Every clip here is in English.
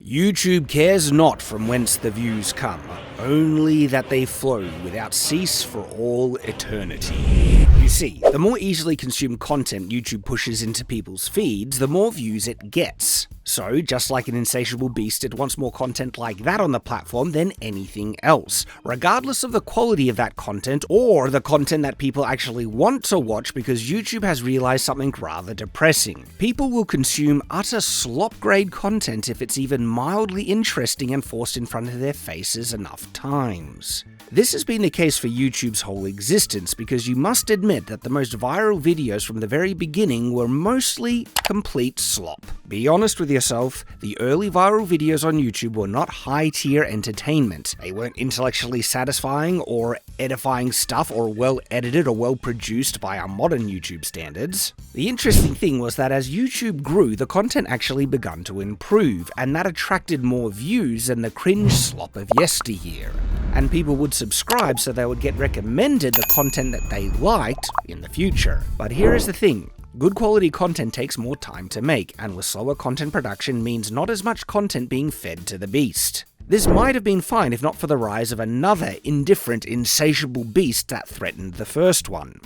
YouTube cares not from whence the views come, only that they flow without cease for all eternity. You see, the more easily consumed content YouTube pushes into people's feeds, the more views it gets. So, just like an insatiable beast, it wants more content like that on the platform than anything else, regardless of the quality of that content or the content that people actually want to watch, because YouTube has realized something rather depressing. People will consume utter slop-grade content if it's even mildly interesting and forced in front of their faces enough times. This has been the case for YouTube's whole existence, because you must admit that the most viral videos from the very beginning were mostly complete slop. Be honest with yourself, the early viral videos on YouTube were not high-tier entertainment. They weren't intellectually satisfying or edifying stuff, or well-edited or well-produced by our modern YouTube standards. The interesting thing was that as YouTube grew, the content actually begun to improve, and that attracted more views than the cringe slop of yesteryear. And people would subscribe so they would get recommended the content that they liked in the future. But here is the thing. Good quality content takes more time to make, and with slower content production means not as much content being fed to the beast. This might have been fine if not for the rise of another indifferent, insatiable beast that threatened the first one: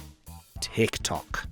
TikTok.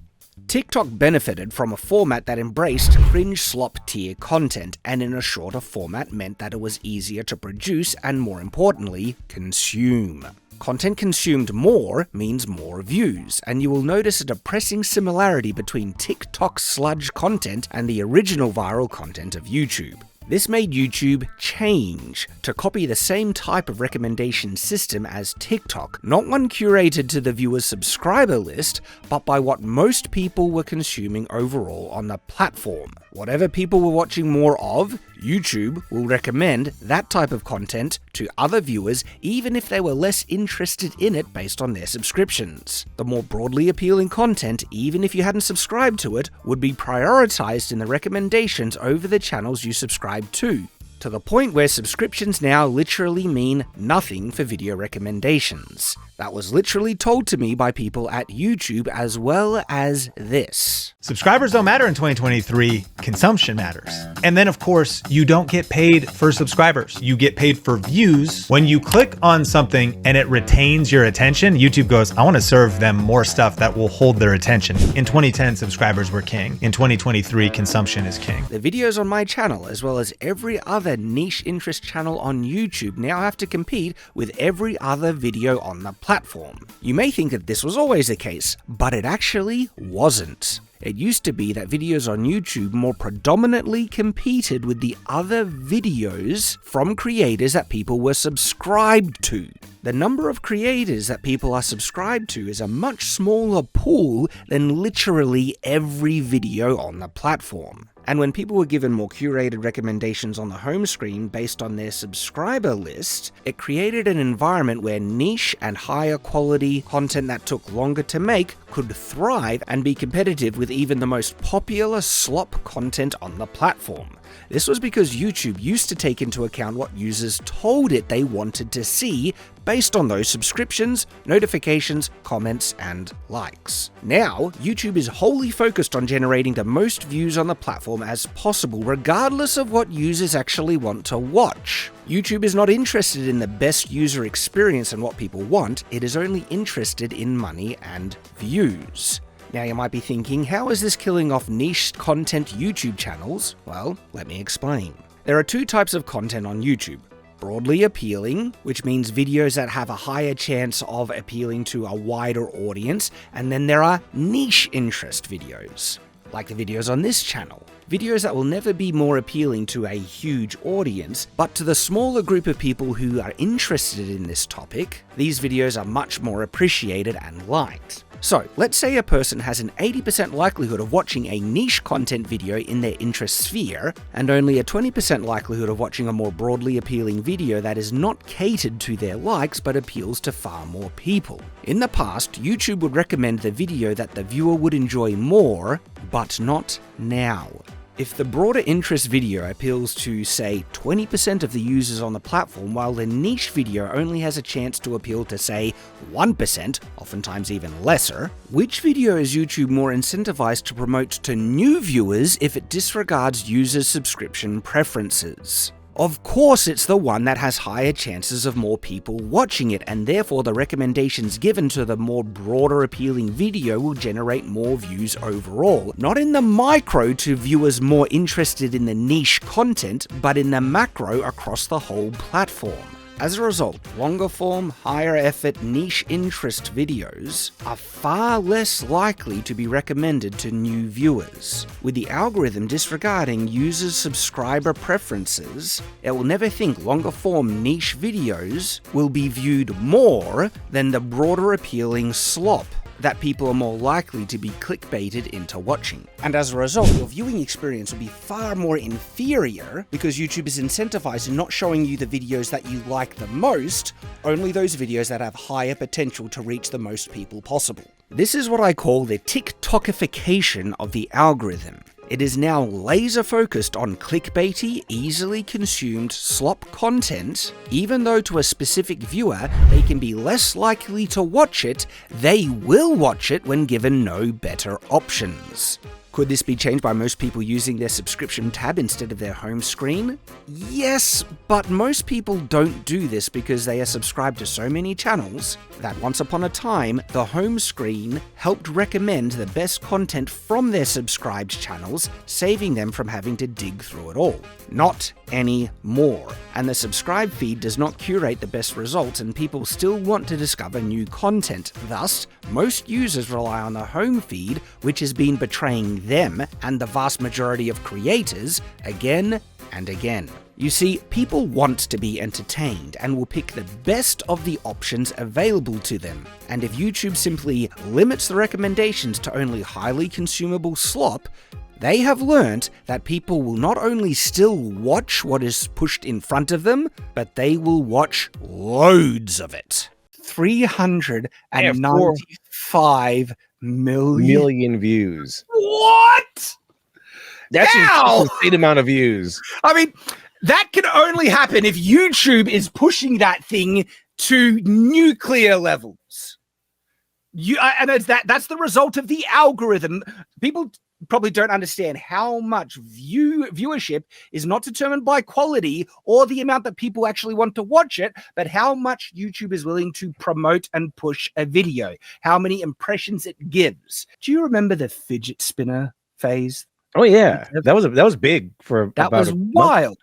TikTok benefited from a format that embraced cringe slop tier content, and in a shorter format meant that it was easier to produce and, more importantly, consume. Content consumed more means more views, and you will notice a depressing similarity between TikTok sludge content and the original viral content of YouTube. This made YouTube change to copy the same type of recommendation system as TikTok, not one curated to the viewer's subscriber list, but by what most people were consuming overall on the platform. Whatever people were watching more of, YouTube will recommend that type of content to other viewers, even if they were less interested in it based on their subscriptions. The more broadly appealing content, even if you hadn't subscribed to it, would be prioritized in the recommendations over the channels you subscribe to the point where subscriptions now literally mean nothing for video recommendations. That was literally told to me by people at YouTube, as well as this. Subscribers don't matter in 2023, consumption matters. And then of course, you don't get paid for subscribers. You get paid for views. When you click on something and it retains your attention, YouTube goes, I want to serve them more stuff that will hold their attention. In 2010, subscribers were king. In 2023, consumption is king. The videos on my channel, as well as every other niche interest channel on YouTube, now have to compete with every other video on the platform. You may think that this was always the case, but it actually wasn't. It used to be that videos on YouTube more predominantly competed with the other videos from creators that people were subscribed to. The number of creators that people are subscribed to is a much smaller pool than literally every video on the platform. And when people were given more curated recommendations on the home screen based on their subscriber list, it created an environment where niche and higher quality content that took longer to make could thrive and be competitive with even the most popular slop content on the platform. This was because YouTube used to take into account what users told it they wanted to see based on those subscriptions, notifications, comments, and likes. Now, YouTube is wholly focused on generating the most views on the platform as possible, regardless of what users actually want to watch. YouTube is not interested in the best user experience and what people want, it is only interested in money and views. Now you might be thinking, how is this killing off niche content YouTube channels? Well, let me explain. There are two types of content on YouTube. Broadly appealing, which means videos that have a higher chance of appealing to a wider audience, and then there are niche interest videos, like the videos on this channel. Videos that will never be more appealing to a huge audience, but to the smaller group of people who are interested in this topic, these videos are much more appreciated and liked. So, let's say a person has an 80% likelihood of watching a niche content video in their interest sphere, and only a 20% likelihood of watching a more broadly appealing video that is not catered to their likes but appeals to far more people. In the past, YouTube would recommend the video that the viewer would enjoy more, but not now. If the broader interest video appeals to, say, 20% of the users on the platform, while the niche video only has a chance to appeal to, say, 1%, oftentimes even lesser, which video is YouTube more incentivized to promote to new viewers if it disregards users' subscription preferences? Of course it's the one that has higher chances of more people watching it, and therefore the recommendations given to the more broader appealing video will generate more views overall. Not in the micro to viewers more interested in the niche content, but in the macro across the whole platform. As a result, longer form, higher effort, niche interest videos are far less likely to be recommended to new viewers. With the algorithm disregarding users' subscriber preferences, it will never think longer form niche videos will be viewed more than the broader appealing slop that people are more likely to be clickbaited into watching. And as a result, your viewing experience will be far more inferior because YouTube is incentivized in not showing you the videos that you like the most, only those videos that have higher potential to reach the most people possible. This is what I call the TikTokification of the algorithm. It is now laser focused on clickbaity, easily consumed slop content. Even though to a specific viewer, they can be less likely to watch it, they will watch it when given no better options. Could this be changed by most people using their subscription tab instead of their home screen? Yes, but most people don't do this because they are subscribed to so many channels that once upon a time, the home screen helped recommend the best content from their subscribed channels, saving them from having to dig through it all. Not anymore. And the subscribe feed does not curate the best results, and people still want to discover new content. Thus, most users rely on the home feed, which has been betraying them and the vast majority of creators again and again. You see, people want to be entertained and will pick the best of the options available to them. And if YouTube simply limits the recommendations to only highly consumable slop, they have learnt that people will not only still watch what is pushed in front of them, but they will watch loads of it. 395 million views. What? That's an insane amount of views. I mean, that can only happen if YouTube is pushing that thing to nuclear levels. That's the result of the algorithm. People probably don't understand how much viewership is not determined by quality or the amount that people actually want to watch it, but how much YouTube is willing to promote and push a video, how many impressions it gives. Do you remember the fidget spinner phase? Oh yeah, that was big for that was wild.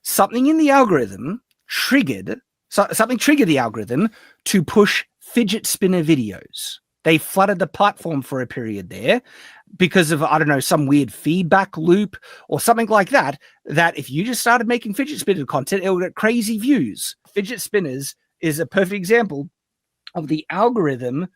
Something in the algorithm triggered the algorithm to push fidget spinner videos. They flooded the platform for a period there because of, I don't know, some weird feedback loop or something like that, that if you just started making fidget spinner content, it would get crazy views. Fidget spinners is a perfect example of the algorithm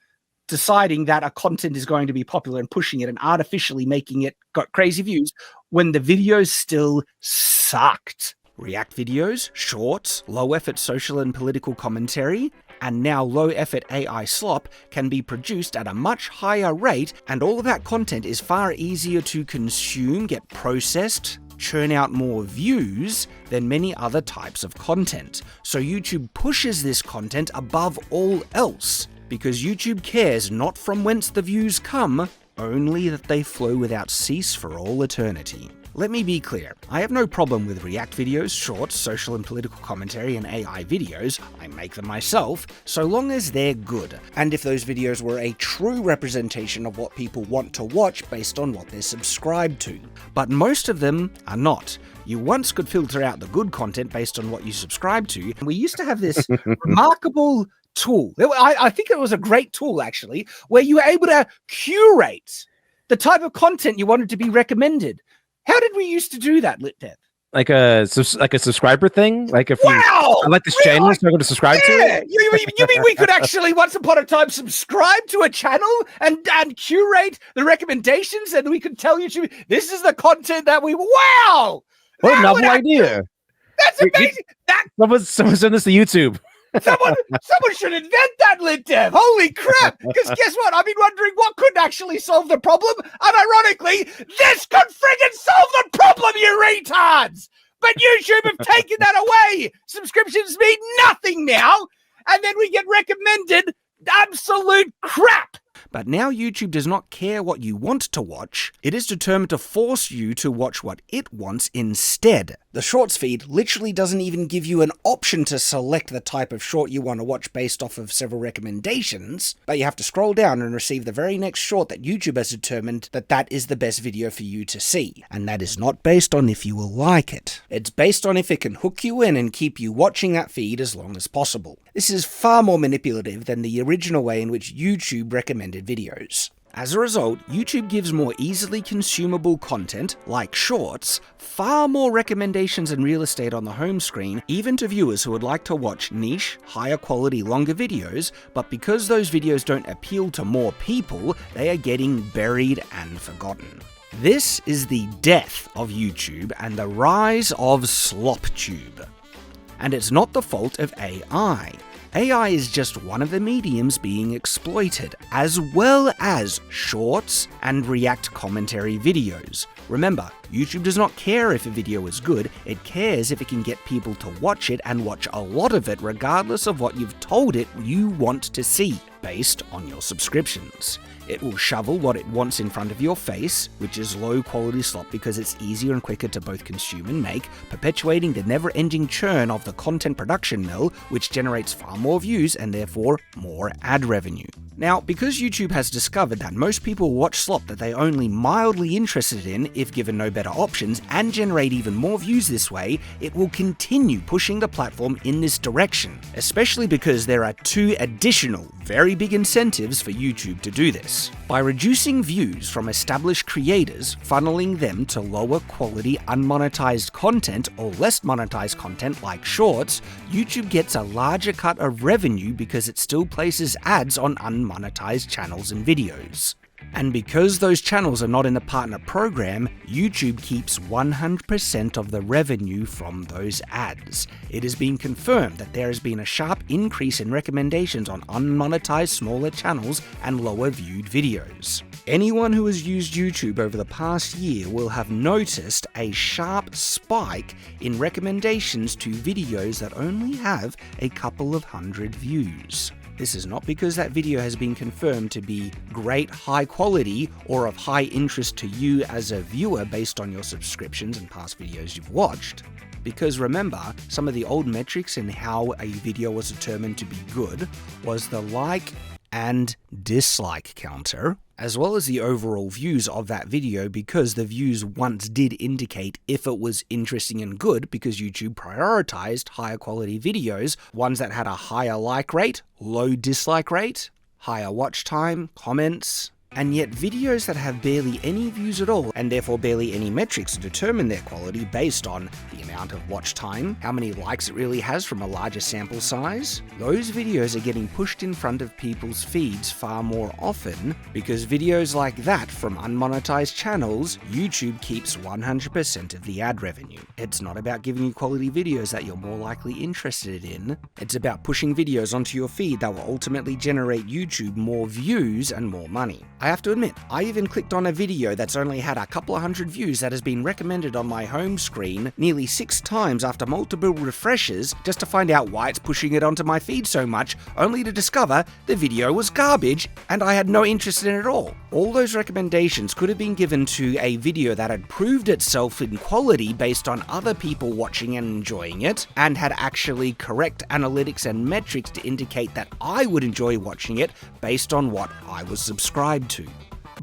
deciding that a content is going to be popular and pushing it and artificially making it got crazy views when the videos still sucked. React videos, shorts, low-effort social and political commentary, and now low-effort AI slop can be produced at a much higher rate, and all of that content is far easier to consume, get processed, churn out more views than many other types of content. So YouTube pushes this content above all else, because YouTube cares not from whence the views come, only that they flow without cease for all eternity. Let me be clear, I have no problem with React videos, shorts, social and political commentary, and AI videos. I make them myself, so long as they're good. And if those videos were a true representation of what people want to watch based on what they're subscribed to. But most of them are not. You once could filter out the good content based on what you subscribe to. We used to have this remarkable tool. I think it was a great tool, actually, where you were able to curate the type of content you wanted to be recommended. How did we used to do that, LitDev? Like a subscriber thing? Like if I like this channel, so I'm going to subscribe to it? You mean we could actually once upon a time subscribe to a channel and curate the recommendations, and we could tell YouTube, this is the content that we... Wow! What a novel idea. That's amazing. Someone send this to YouTube. Someone should invent that, LitDev. Holy crap. Because guess what? I've been wondering what could actually solve the problem. And ironically, this could friggin' solve the problem, you retards. But YouTube have taken that away. Subscriptions mean nothing now. And then we get recommended absolute crap. But now YouTube does not care what you want to watch, it is determined to force you to watch what it wants instead. The Shorts feed literally doesn't even give you an option to select the type of short you want to watch based off of several recommendations, but you have to scroll down and receive the very next short that YouTube has determined that is the best video for you to see. And that is not based on if you will like it. It's based on if it can hook you in and keep you watching that feed as long as possible. This is far more manipulative than the original way in which YouTube recommended videos. As a result, YouTube gives more easily consumable content, like shorts, far more recommendations and real estate on the home screen, even to viewers who would like to watch niche, higher quality, longer videos, but because those videos don't appeal to more people, they are getting buried and forgotten. This is the death of YouTube and the rise of SLOPTUBE. And it's not the fault of AI. AI is just one of the mediums being exploited, as well as shorts and react commentary videos. Remember, YouTube does not care if a video is good, it cares if it can get people to watch it and watch a lot of it regardless of what you've told it you want to see, based on your subscriptions. It will shovel what it wants in front of your face, which is low quality slop because it's easier and quicker to both consume and make, perpetuating the never-ending churn of the content production mill, which generates far more views and therefore more ad revenue. Now, because YouTube has discovered that most people watch slop that they're only mildly interested in if given no better options and generate even more views this way, it will continue pushing the platform in this direction, especially because there are two additional, very big incentives for YouTube to do this. By reducing views from established creators, funneling them to lower quality unmonetized content or less monetized content like shorts, YouTube gets a larger cut of revenue because it still places ads on unmonetized channels and videos. And because those channels are not in the partner program, YouTube keeps 100% of the revenue from those ads. It has been confirmed that there has been a sharp increase in recommendations on unmonetized smaller channels and lower viewed videos. Anyone who has used YouTube over the past year will have noticed a sharp spike in recommendations to videos that only have a couple of hundred views. This is not because that video has been confirmed to be great high quality or of high interest to you as a viewer based on your subscriptions and past videos you've watched. Because remember, some of the old metrics in how a video was determined to be good was the like and dislike counter, as well as the overall views of that video, because the views once did indicate if it was interesting and good, because YouTube prioritized higher quality videos, ones that had a higher like rate, low dislike rate, higher watch time, comments. And yet videos that have barely any views at all, and therefore barely any metrics to determine their quality based on the amount of watch time, how many likes it really has from a larger sample size, those videos are getting pushed in front of people's feeds far more often, because videos like that from unmonetized channels, YouTube keeps 100% of the ad revenue. It's not about giving you quality videos that you're more likely interested in, it's about pushing videos onto your feed that will ultimately generate YouTube more views and more money. I have to admit, I even clicked on a video that's only had a couple of hundred views that has been recommended on my home screen nearly 6 times after multiple refreshes just to find out why it's pushing it onto my feed so much, only to discover the video was garbage and I had no interest in it at all. All those recommendations could have been given to a video that had proved itself in quality based on other people watching and enjoying it, and had actually correct analytics and metrics to indicate that I would enjoy watching it based on what I was subscribed to.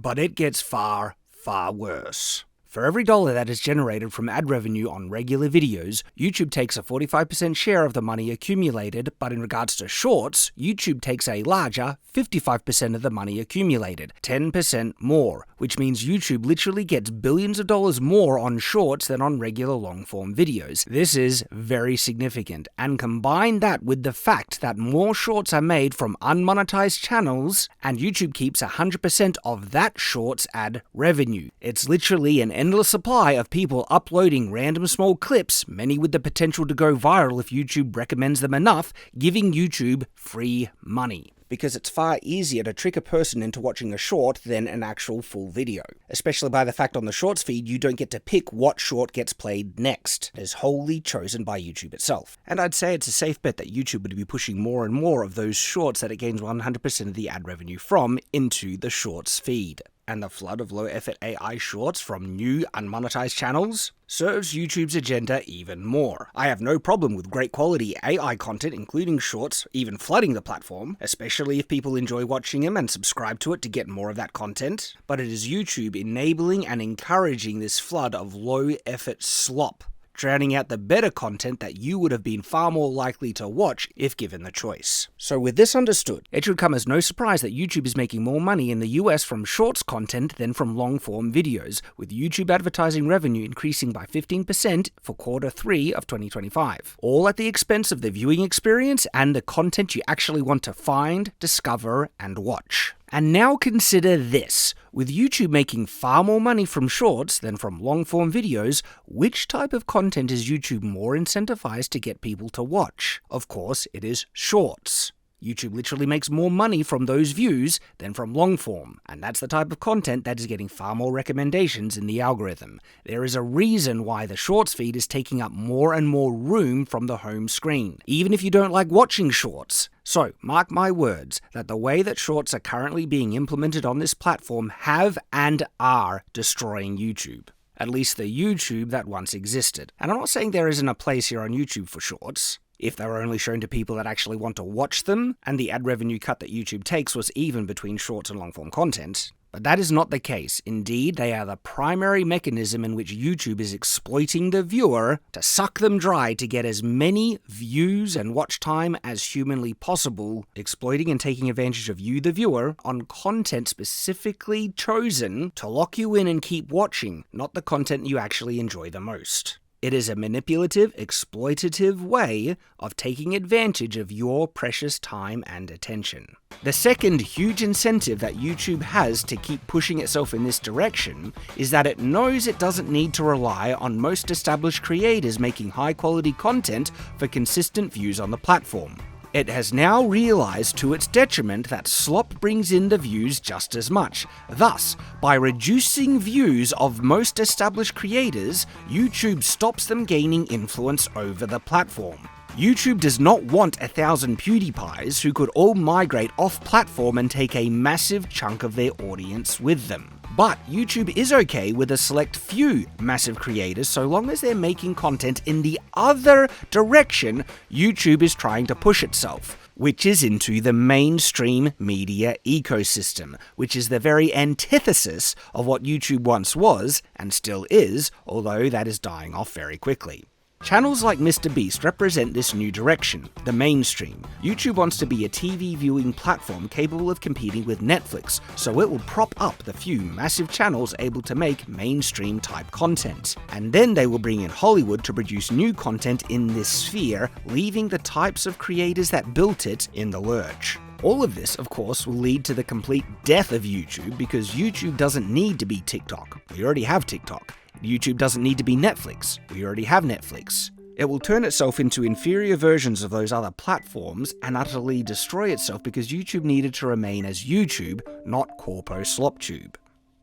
But it gets far, far worse. For every dollar that is generated from ad revenue on regular videos, YouTube takes a 45% share of the money accumulated, but in regards to shorts, YouTube takes a larger 55% of the money accumulated, 10% more, which means YouTube literally gets billions of dollars more on shorts than on regular long-form videos. This is very significant, and combine that with the fact that more shorts are made from unmonetized channels, and YouTube keeps 100% of that shorts ad revenue. It's literally an endless supply of people uploading random small clips, many with the potential to go viral if YouTube recommends them enough, giving YouTube free money. because it's far easier to trick a person into watching a short than an actual full video, especially by the fact on the shorts feed you don't get to pick what short gets played next. It is wholly chosen by YouTube itself. And I'd say it's a safe bet that YouTube would be pushing more and more of those shorts that it gains 100% of the ad revenue from into the shorts feed. And the flood of low-effort AI shorts from new, unmonetized channels serves YouTube's agenda even more. I have no problem with great quality AI content, including shorts, even flooding the platform, especially if people enjoy watching them and subscribe to it to get more of that content. But it is YouTube enabling and encouraging this flood of low-effort slop, drowning out the better content that you would have been far more likely to watch if given the choice. So with this understood, it should come as no surprise that YouTube is making more money in the US from shorts content than from long-form videos, with YouTube advertising revenue increasing by 15% for Q3 of 2025, all at the expense of the viewing experience and the content you actually want to find, discover, and watch. And now consider this. With YouTube making far more money from shorts than from long-form videos, which type of content is YouTube more incentivized to get people to watch? Of course, it is shorts. YouTube literally makes more money from those views than from long form, and that's the type of content that is getting far more recommendations in the algorithm. There is a reason why the shorts feed is taking up more and more room from the home screen, even if you don't like watching shorts. So, mark my words that the way that shorts are currently being implemented on this platform have and are destroying YouTube. At least the YouTube that once existed. And I'm not saying there isn't a place here on YouTube for shorts. If they were only shown to people that actually want to watch them, and the ad revenue cut that YouTube takes was even between shorts and long-form content. But that is not the case. Indeed, they are the primary mechanism in which YouTube is exploiting the viewer to suck them dry to get as many views and watch time as humanly possible, exploiting and taking advantage of you, the viewer, on content specifically chosen to lock you in and keep watching, not the content you actually enjoy the most. It is a manipulative, exploitative way of taking advantage of your precious time and attention. The second huge incentive that YouTube has to keep pushing itself in this direction is that it knows it doesn't need to rely on most established creators making high-quality content for consistent views on the platform. It has now realized to its detriment that slop brings in the views just as much. Thus, by reducing views of most established creators, YouTube stops them gaining influence over the platform. YouTube does not want 1,000 PewDiePies who could all migrate off-platform and take a massive chunk of their audience with them. But YouTube is okay with a select few massive creators so long as they're making content in the other direction YouTube is trying to push itself, which is into the mainstream media ecosystem, which is the very antithesis of what YouTube once was, and still is, although that is dying off very quickly. Channels like MrBeast represent this new direction, the mainstream. YouTube wants to be a TV viewing platform capable of competing with Netflix, so it will prop up the few massive channels able to make mainstream type content. And then they will bring in Hollywood to produce new content in this sphere, leaving the types of creators that built it in the lurch. All of this, of course, will lead to the complete death of YouTube because YouTube doesn't need to be TikTok. We already have TikTok. YouTube doesn't need to be Netflix. We already have Netflix. It will turn itself into inferior versions of those other platforms and utterly destroy itself because YouTube needed to remain as YouTube, not Corpo SlopTube.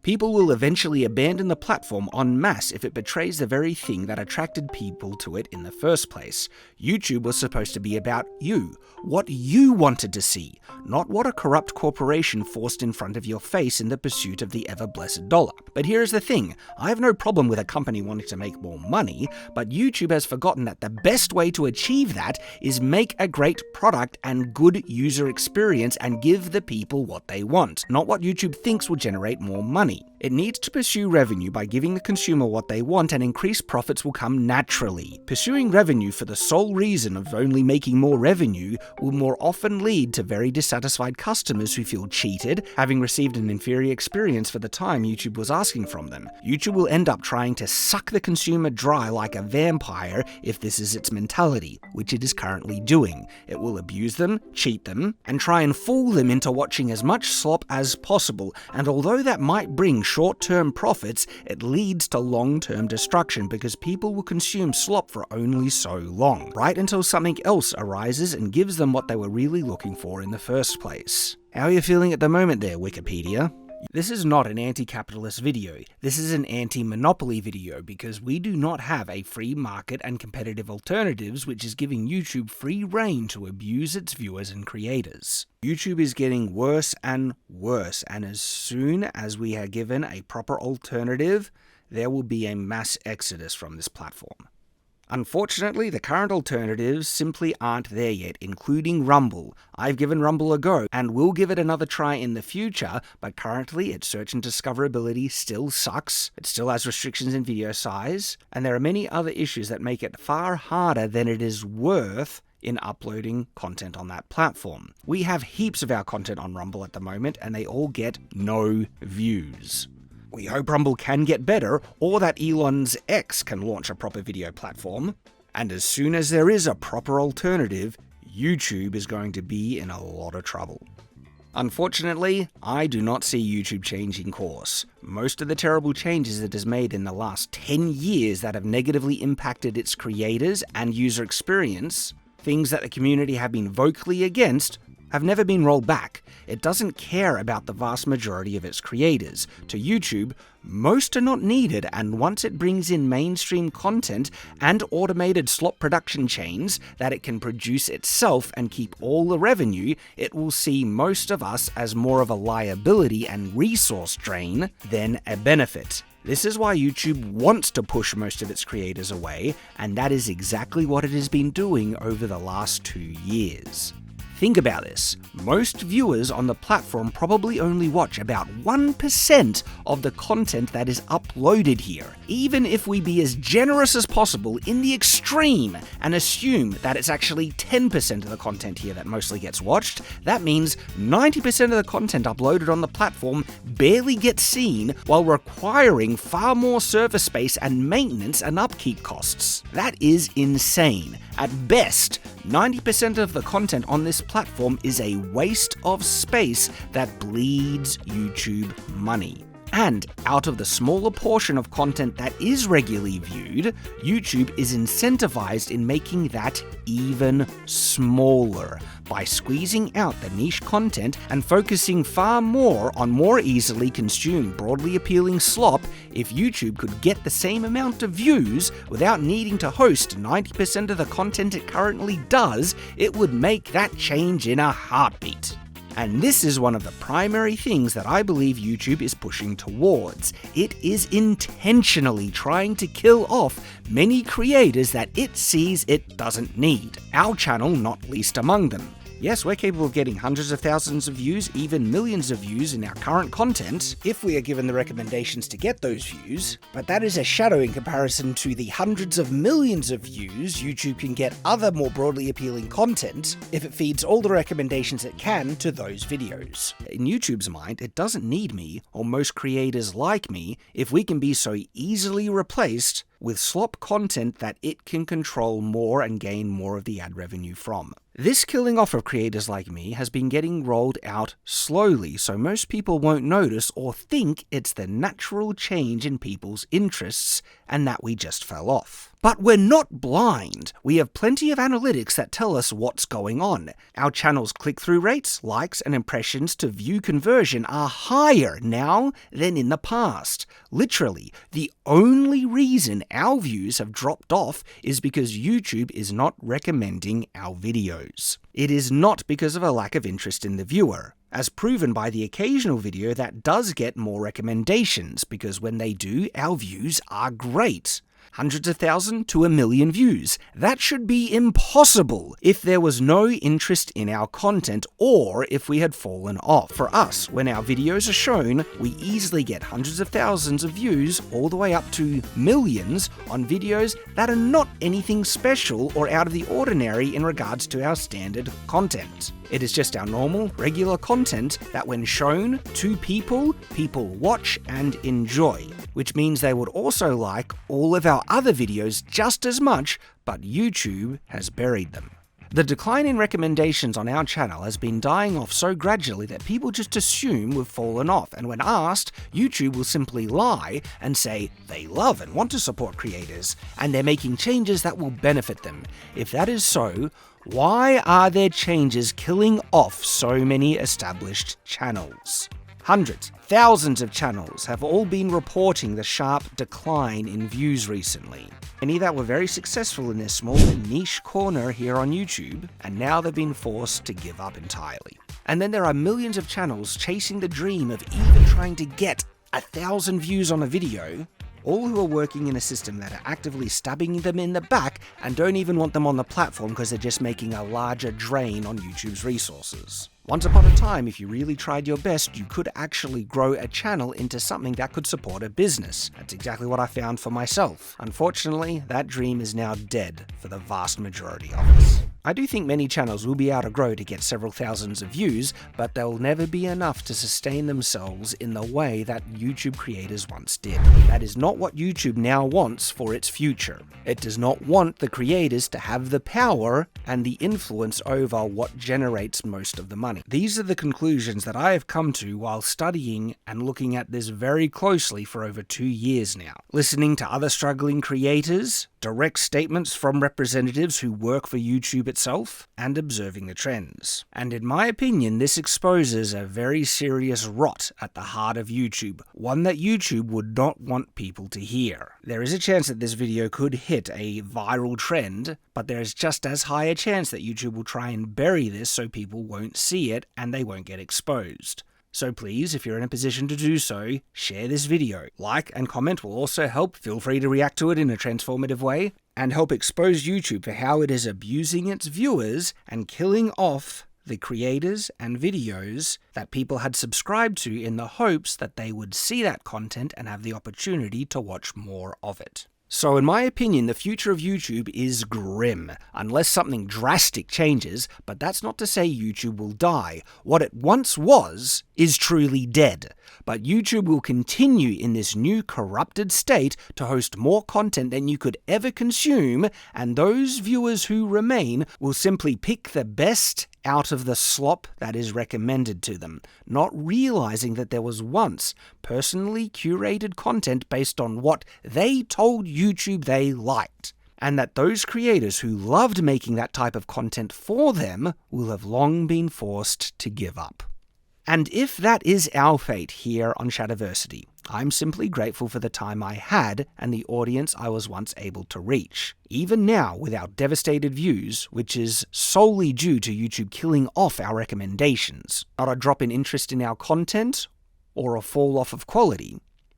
People will eventually abandon the platform en masse if it betrays the very thing that attracted people to it in the first place. YouTube was supposed to be about you, what you wanted to see, not what a corrupt corporation forced in front of your face in the pursuit of the ever-blessed dollar. But here's the thing, I have no problem with a company wanting to make more money, but YouTube has forgotten that the best way to achieve that is make a great product and good user experience and give the people what they want, not what YouTube thinks will generate more money. It needs to pursue revenue by giving the consumer what they want, and increased profits will come naturally. Pursuing revenue for the sole reason of only making more revenue will more often lead to very dissatisfied customers who feel cheated, having received an inferior experience for the time YouTube was asking from them. YouTube will end up trying to suck the consumer dry like a vampire if this is its mentality, which it is currently doing. It will abuse them, cheat them, and try and fool them into watching as much slop as possible, and although that might bring short-term profits, it leads to long-term destruction because people will consume slop for only so long, right until something else arises and gives them what they were really looking for in the first place. How are you feeling at the moment there, Wikipedia? This is not an anti-capitalist video, this is an anti-monopoly video because we do not have a free market and competitive alternatives which is giving YouTube free rein to abuse its viewers and creators. YouTube is getting worse and worse, and as soon as we are given a proper alternative, there will be a mass exodus from this platform. Unfortunately, the current alternatives simply aren't there yet, including Rumble. I've given Rumble a go, and will give it another try in the future, but currently its search and discoverability still sucks, it still has restrictions in video size, and there are many other issues that make it far harder than it is worth in uploading content on that platform. We have heaps of our content on Rumble at the moment, and they all get no views. We hope Rumble can get better, or that Elon's X can launch a proper video platform. And as soon as there is a proper alternative, YouTube is going to be in a lot of trouble. Unfortunately, I do not see YouTube changing course. Most of the terrible changes it has made in the last 10 years that have negatively impacted its creators and user experience, things that the community have been vocally against, have never been rolled back. It doesn't care about the vast majority of its creators. To YouTube, most are not needed, and once it brings in mainstream content and automated slop production chains that it can produce itself and keep all the revenue, it will see most of us as more of a liability and resource drain than a benefit. This is why YouTube wants to push most of its creators away, and that is exactly what it has been doing over the last 2 years. Think about this. Most viewers on the platform probably only watch about 1% of the content that is uploaded here. Even if we be as generous as possible in the extreme and assume that it's actually 10% of the content here that mostly gets watched, that means 90% of the content uploaded on the platform barely gets seen while requiring far more server space and maintenance and upkeep costs. That is insane. At best, 90% of the content on this platform is a waste of space that bleeds YouTube money. And out of the smaller portion of content that is regularly viewed, YouTube is incentivized in making that even smaller by squeezing out the niche content and focusing far more on more easily consumed, broadly appealing slop. If YouTube could get the same amount of views without needing to host 90% of the content it currently does, it would make that change in a heartbeat. And this is one of the primary things that I believe YouTube is pushing towards. It is intentionally trying to kill off many creators that it sees it doesn't need. Our channel not least among them. Yes, we're capable of getting hundreds of thousands of views, even millions of views in our current content, if we are given the recommendations to get those views, but that is a shadow in comparison to the hundreds of millions of views YouTube can get other more broadly appealing content if it feeds all the recommendations it can to those videos. In YouTube's mind, it doesn't need me, or most creators like me, if we can be so easily replaced with slop content that it can control more and gain more of the ad revenue from. This killing off of creators like me has been getting rolled out slowly, so most people won't notice or think it's the natural change in people's interests and that we just fell off. But we're not blind. We have plenty of analytics that tell us what's going on. Our channel's click-through rates, likes, and impressions to view conversion are higher now than in the past. Literally, the only reason our views have dropped off is because YouTube is not recommending our videos. It is not because of a lack of interest in the viewer, as proven by the occasional video that does get more recommendations, because when they do, our views are great. Hundreds of thousands to 1 million views. That should be impossible if there was no interest in our content or if we had fallen off. For us, when our videos are shown, we easily get hundreds of thousands of views all the way up to millions on videos that are not anything special or out of the ordinary in regards to our standard content. It is just our normal, regular content that when shown to people watch and enjoy, which means they would also like all of our other videos just as much, but YouTube has buried them. The decline in recommendations on our channel has been dying off so gradually that people just assume we've fallen off, and when asked, YouTube will simply lie and say they love and want to support creators, and they're making changes that will benefit them. If that is so, why are their changes killing off so many established channels? Hundreds, thousands of channels have all been reporting the sharp decline in views recently. Many that were very successful in their small niche corner here on YouTube, and now they've been forced to give up entirely. And then there are millions of channels chasing the dream of even trying to get 1,000 views on a video, all who are working in a system that are actively stabbing them in the back and don't even want them on the platform because they're just making a larger drain on YouTube's resources. Once upon a time, if you really tried your best, you could actually grow a channel into something that could support a business. That's exactly what I found for myself. Unfortunately, that dream is now dead for the vast majority of us. I do think many channels will be able to grow to get several thousands of views, but they'll never be enough to sustain themselves in the way that YouTube creators once did. That is not what YouTube now wants for its future. It does not want the creators to have the power and the influence over what generates most of the money. These are the conclusions that I have come to while studying and looking at this very closely for over 2 years now. Listening to other struggling creators, direct statements from representatives who work for YouTube itself, and observing the trends. And in my opinion, this exposes a very serious rot at the heart of YouTube, one that YouTube would not want people to hear. There is a chance that this video could hit a viral trend, but there is just as high a chance that YouTube will try and bury this so people won't see it and they won't get exposed. So please, if you're in a position to do so, share this video. Like and comment will also help. Feel free to react to it in a transformative way, and help expose YouTube for how it is abusing its viewers and killing off the creators and videos that people had subscribed to in the hopes that they would see that content and have the opportunity to watch more of it. So in my opinion, the future of YouTube is grim, unless something drastic changes, but that's not to say YouTube will die. What it once was is truly dead. But YouTube will continue in this new corrupted state to host more content than you could ever consume, and those viewers who remain will simply pick the best out of the slop that is recommended to them, not realizing that there was once personally curated content based on what they told YouTube they liked, and that those creators who loved making that type of content for them will have long been forced to give up. And if that is our fate here on Shadiversity, I'm simply grateful for the time I had and the audience I was once able to reach. Even now, with our devastated views, which is solely due to YouTube killing off our recommendations, not a drop in interest in our content or a fall off of quality,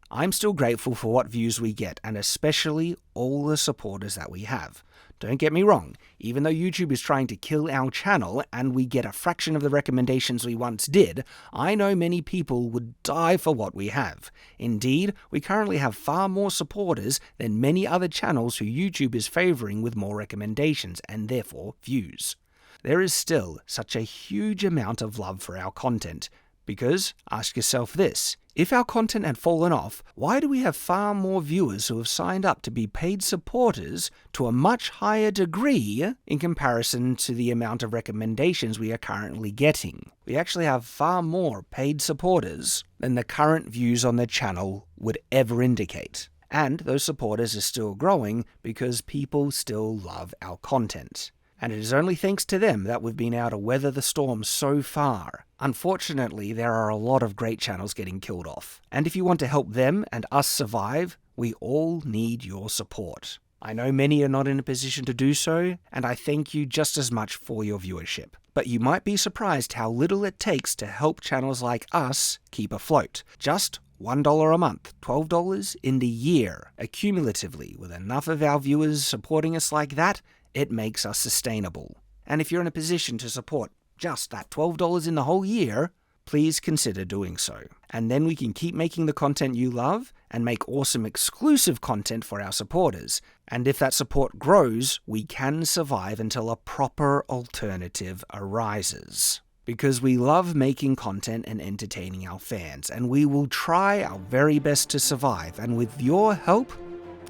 I'm still grateful for what views we get, and especially all the supporters that we have. Don't get me wrong, even though YouTube is trying to kill our channel and we get a fraction of the recommendations we once did, I know many people would die for what we have. Indeed, we currently have far more supporters than many other channels who YouTube is favoring with more recommendations and therefore views. There is still such a huge amount of love for our content. Because, ask yourself this, if our content had fallen off, why do we have far more viewers who have signed up to be paid supporters to a much higher degree in comparison to the amount of recommendations we are currently getting? We actually have far more paid supporters than the current views on the channel would ever indicate. And those supporters are still growing because people still love our content. And it is only thanks to them that we've been able to weather the storm so far. Unfortunately, there are a lot of great channels getting killed off. And if you want to help them and us survive, we all need your support. I know many are not in a position to do so, and I thank you just as much for your viewership. But you might be surprised how little it takes to help channels like us keep afloat. Just $1 a month, $12 in the year. Accumulatively, with enough of our viewers supporting us like that, it makes us sustainable. And if you're in a position to support just that $12 in the whole year, please consider doing so. And then we can keep making the content you love and make awesome exclusive content for our supporters. And if that support grows, we can survive until a proper alternative arises. Because we love making content and entertaining our fans, and we will try our very best to survive. And with your help,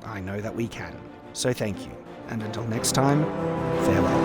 I know that we can. So thank you. And until next time, Farewell.